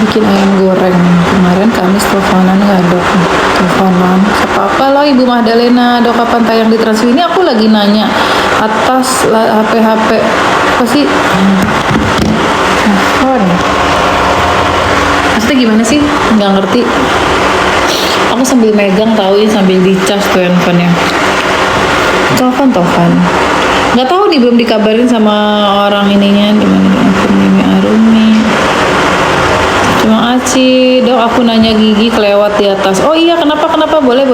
bikin ayam goreng kemarin Kamis teleponan nggak dok, teleponan apa lah Ibu Mahdalena, dok kapan tayang di Trans ini? Aku lagi nanya atas HP apa sih telepon, maksudnya gimana sih, nggak ngerti. Aku sambil megang tahu ini sambil dicas tuh handphonenya. Tovan nggak tahu nih, belum dikabarin sama orang ininya gimana nih akun Mimi Arumi. Cuma Aci, dok aku nanya gigi kelewat di atas. Oh iya, kenapa boleh.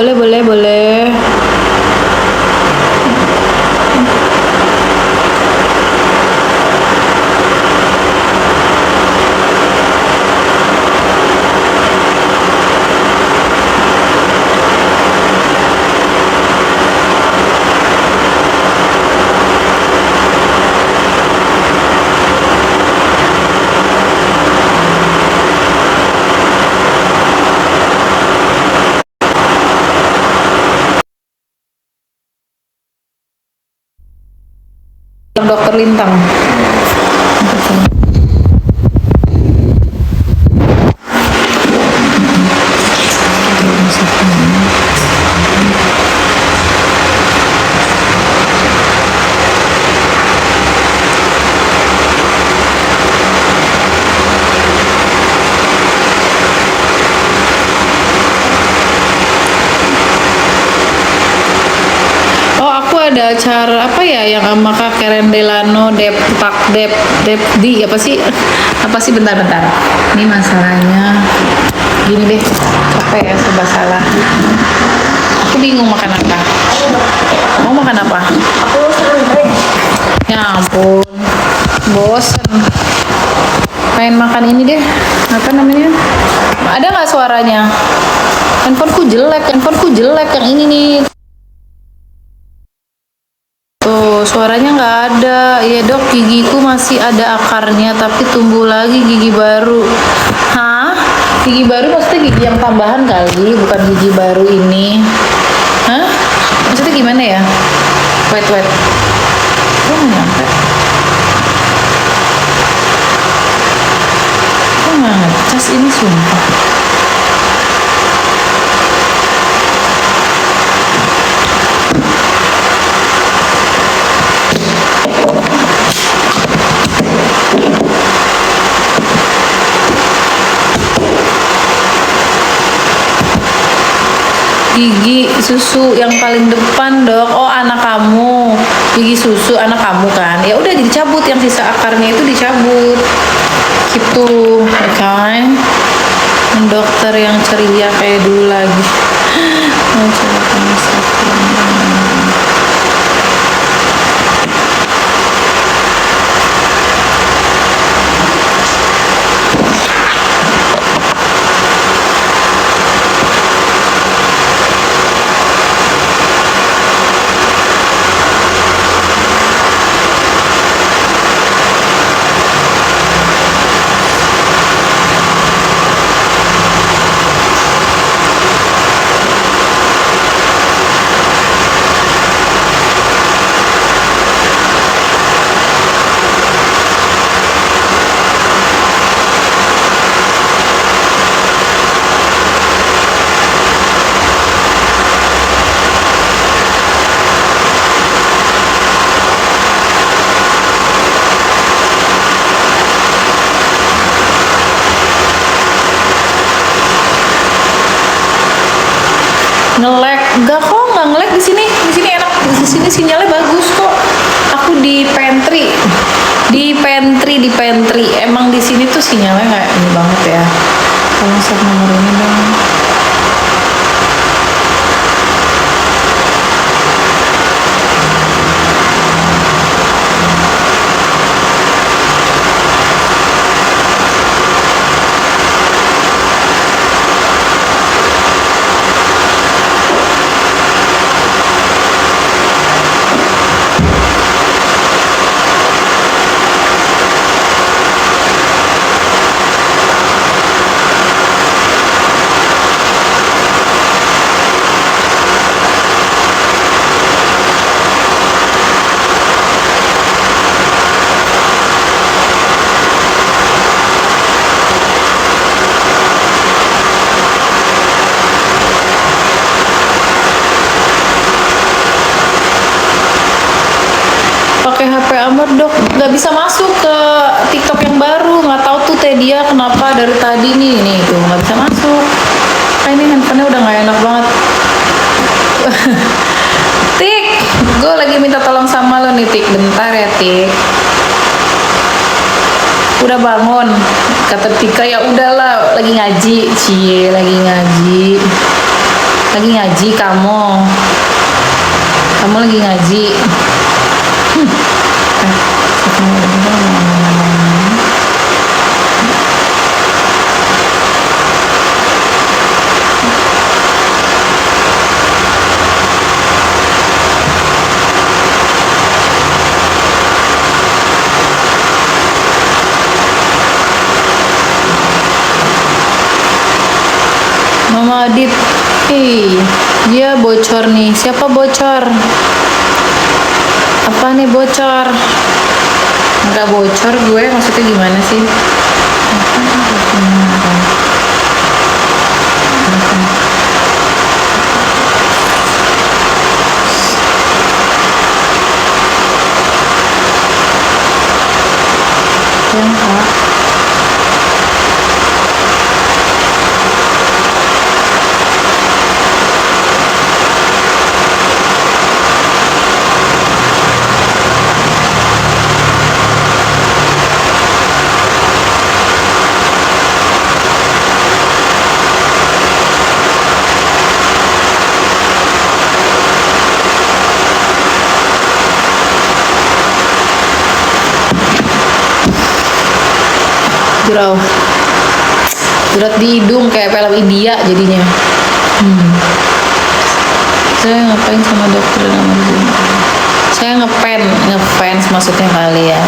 Dokter Lintang. Ada acara apa ya yang sama Kak Karen Delano Dep di apa sih bentar ini masalahnya gini deh, apa ya, serba salah, aku bingung makan apa. Mau makan apa? Ya ampun, bosen, pengen makan ini deh, apa namanya, ada nggak suaranya? Handphoneku jelek yang ini nih. Suaranya nggak ada ya dok, gigiku masih ada akarnya tapi tumbuh lagi gigi baru. Hah? Gigi baru maksudnya gigi yang tambahan kali, bukan gigi baru ini. Hah? Maksudnya gimana ya? Wait kok nggak nyampe? Kok nggak ngecas ini, sumpah. Gigi susu yang paling depan dok. Oh anak kamu, gigi susu anak kamu kan, ya udah dicabut, yang sisa akarnya itu dicabut gitu kan. Dokter yang ceria kayak dulu lagi. Mau coba kamu nge-lag? Nggak nge-lag di sini enak, di sini sinyalnya bagus kok. Aku di pantry emang di sini tuh sinyalnya nggak ini banget ya. Tolong share nomor ini dong. nggak bisa masuk ke TikTok yang baru. Nggak tahu tuh teh dia kenapa dari tadi nih tuh nggak bisa masuk. Ini handphonenya udah nggak enak banget. Tik, gue lagi minta tolong sama lo nih Tik, bentar ya Tik. Udah bangun, kata Tika. Ya udahlah, lagi ngaji, lagi ngaji kamu lagi ngaji. Mama Adit, dia bocor nih. Siapa bocor? Apa nih bocor? Enggak bocor gue, maksudnya gimana sih? Yang Kak. Jerat di hidung kayak film India jadinya. Saya ngapain sama dokter namanya? Saya ngefans maksudnya kali ya.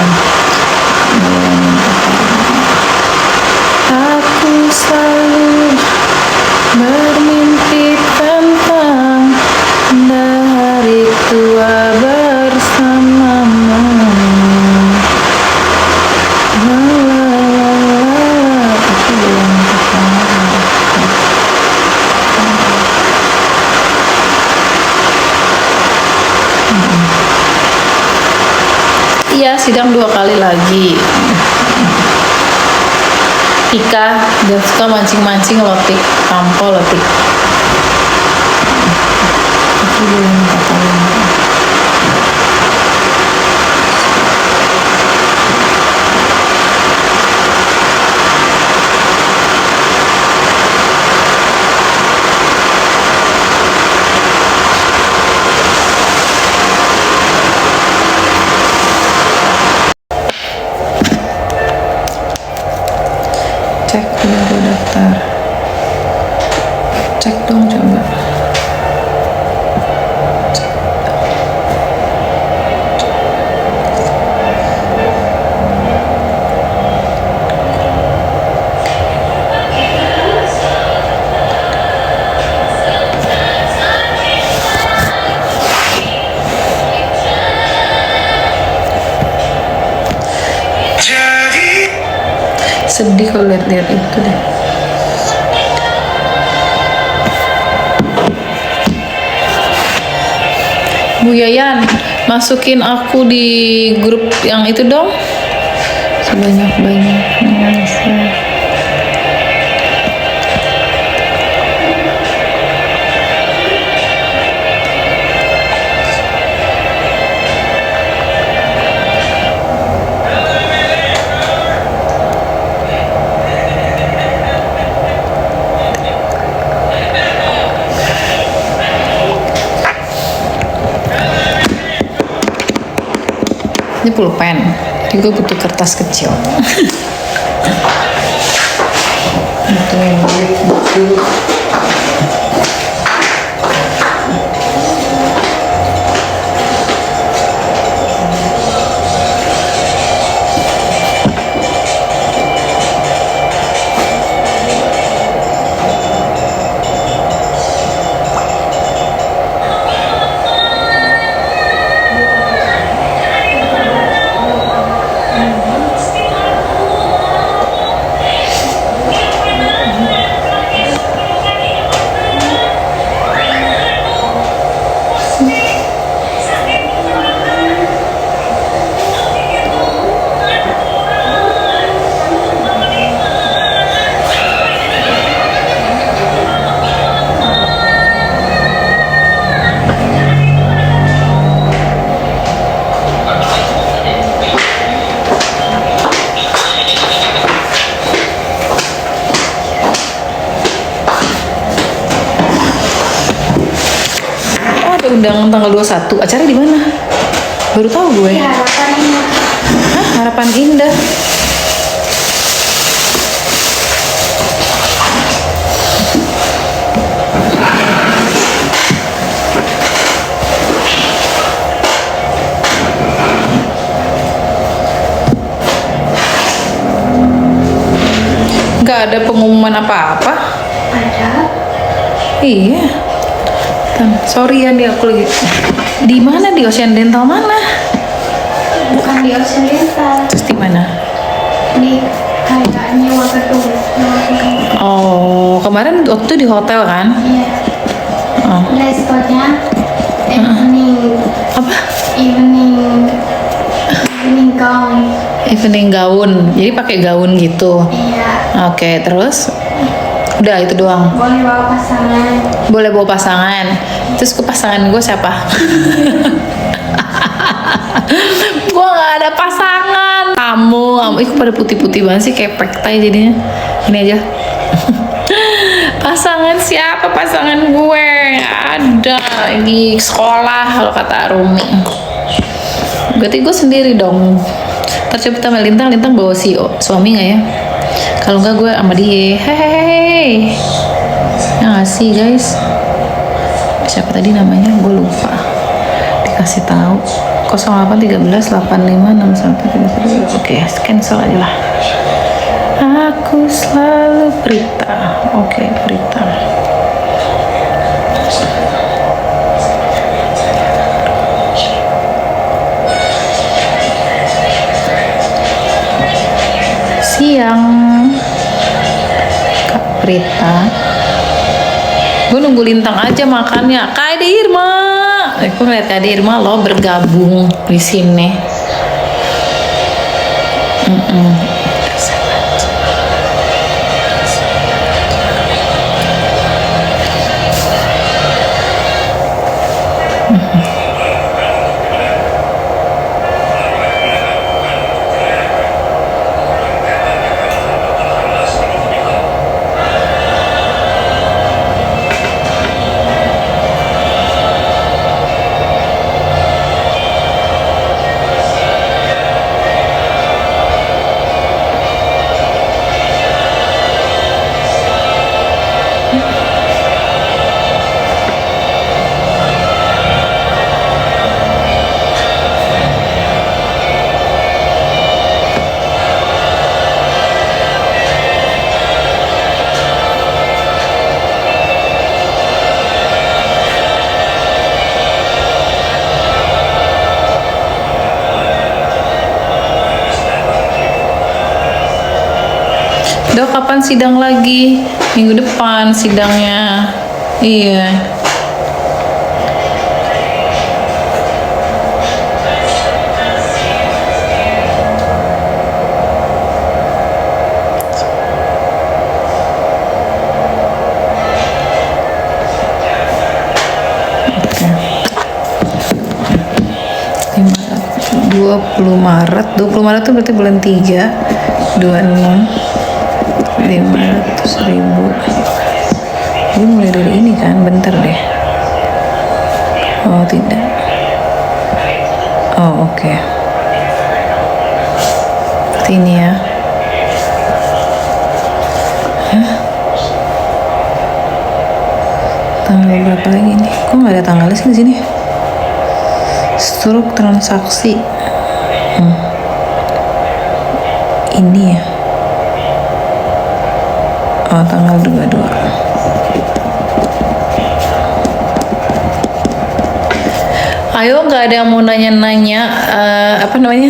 Aku selalu bermimpi tentang hari tua bersamamu. Iya, sidang 2 kali lagi. Tika dan suka mancing-mancing lotik, tampol lotik. Aku belum tahu. Cek udah gue daftar. Cek dong coba. Sedih kalau lihat-lihat itu deh. Bu Yayan, masukin aku di grup yang itu dong. Sebanyak-banyaknya. Ini pulpen, jadi gue butuh kertas kecil. Itu yang dulu. undang tanggal 21. Acara di mana? Baru tahu gue. Ya, Harapan Indah. Hah? Harapan Indah. Nggak ada pengumuman apa-apa. Ada. Iya. Sorry ya, aku lagi di mana, di Ocean Dental mana? Bukan di Ocean Dental. Terus di mana? Di kayak nyewa gedung. Oh, kemarin waktu di hotel kan? Iya. Oh. Dress-nya evening. Apa? Evening gown. Evening gaun. Jadi pakai gaun gitu. Iya. Oke, terus udah itu doang. Boleh bawa pasangan. Boleh bawa pasangan. Terus ke pasangan gue siapa? Gue nggak ada pasangan. Kamu, ih pada putih-putih banget sih kayak pektai jadinya. Ini aja. Pasangan siapa? Pasangan gue ada di sekolah kalau kata Rumi. Berarti gue sendiri dong. Tercoba sama Lintang bawa si suami nggak ya? Kalau nggak gue sama dia. Hehehe. Ya nggak sih guys? Siapa tadi namanya? Gue lupa. Dikasih tahu. 0813856131. Oke, cancel aja lah. Aku selalu Prita. Oke, Prita. Siang, Kak Prita. Gue nunggu Lintang aja makannya. Kak Ade Irma. Aku ngeliat Kak Ade Irma lo bergabung di sini. Dok, kapan sidang lagi? Minggu depan sidangnya. Iya. Oke. 20 Maret itu berarti bulan 3 26 500.000. Ini mulai dari ini kan, bentar deh. Oh tidak. Oh oke. Ini ya. Hah? Tanggal berapa lagi nih? Kok nggak ada tanggalnya sih di sini? Struk transaksi. Ini ya. Oh, tanggal 22. Ayo, nggak ada yang mau nanya-nanya apa namanya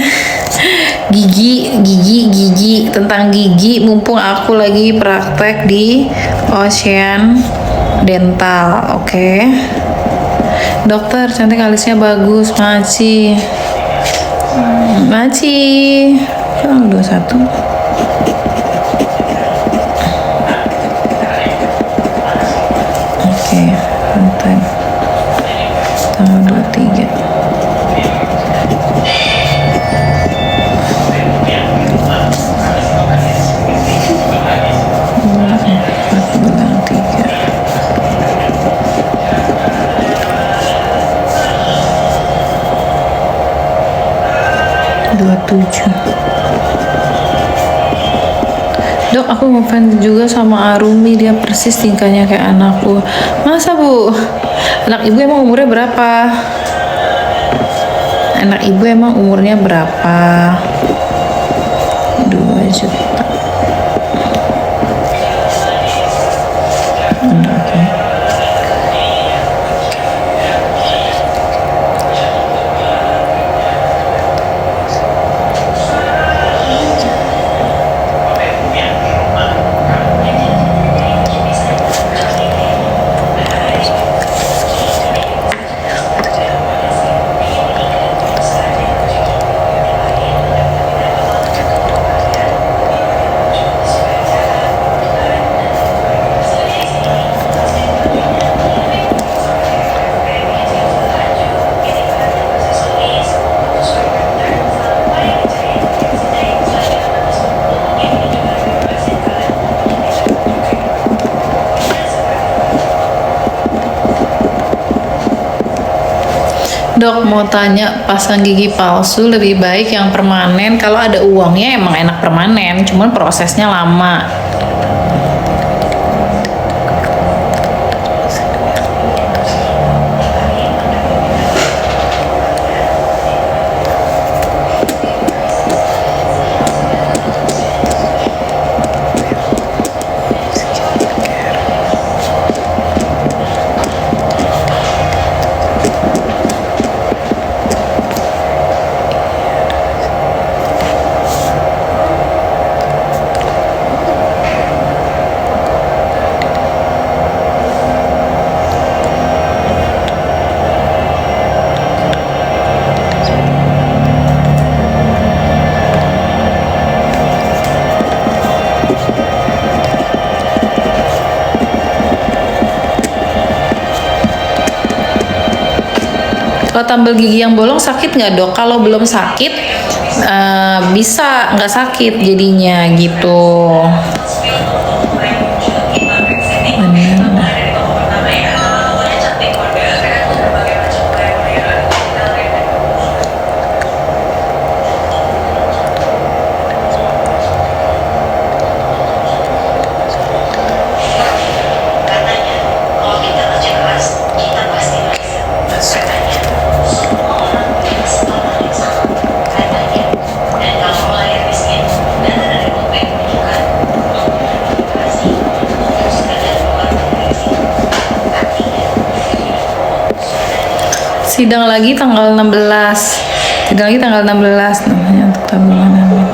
gigi tentang gigi, mumpung aku lagi praktek di Ocean Dental. Oke. Dokter, cantik alisnya bagus, Maci. Tanggal 21. Tanggal 23. Dok, aku ngefans juga sama Arumi, dia persis tingkahnya kayak anakku. Masa Bu? Anak ibu emang umurnya berapa? Anak ibu emang umurnya berapa? 2 juta. Oke. Dok, mau tanya, pasang gigi palsu lebih baik yang permanen? Kalau ada uangnya emang enak permanen, cuman prosesnya lama. Kalau tambal gigi yang bolong sakit nggak dok? Kalau belum sakit, bisa nggak sakit jadinya gitu. Sidang lagi tanggal 16. Sidang lagi tanggal 16 namanya untuk tabungan.